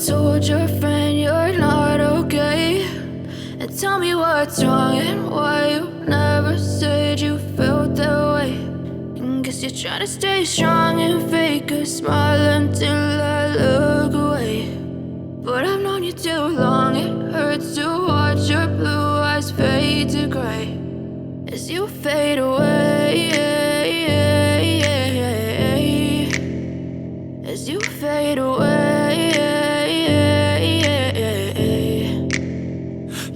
told your friend you're not okay, and tell me what's wrong and why you never said you felt that way. And guess you're trying to stay strong and fake a smile until I look away. But I've known you too long, it hurts to watch your blue eyes fade to gray as you fade away, as you fade away.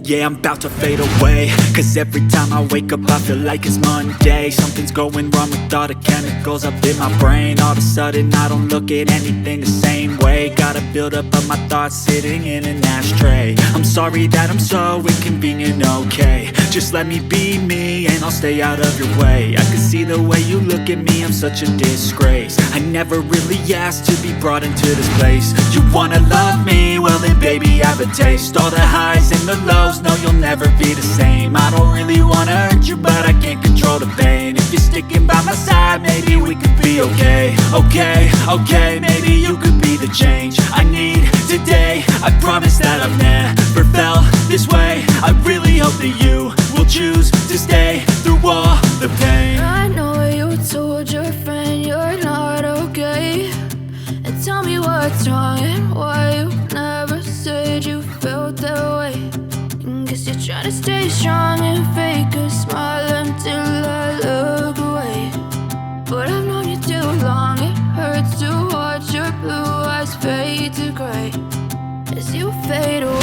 Yeah, I'm about to fade away, cause every time I wake up I feel like it's Monday. Something's going wrong with all the chemicals up in my brain. All of a sudden I don't look at anything the same way. Gotta build up of my thoughts sitting in an ashtray. I'm sorry that I'm so inconvenient, okay. Just let me be me and I'll stay out of your way. I can see the way you look at me, I'm such a disgrace. I never really asked to be brought into this place. You wanna love me? Well then baby I have a taste. All the highs and the lows, no you'll never be the same. I don't really wanna hurt you but I can't control the pain. If you're sticking by my side maybe we could be okay. Okay, maybe you could be the change I need today. I promise that I've never felt this way. I really hope that you will choose to stay through all the pain. I know you told your friend you're not okay, and tell me what's wrong and why you never said you felt that way. And guess you're trying to stay strong and fake a smile until I look away. But I've known you too long, it hurts to watch your blue eyes fade to gray as you fade away.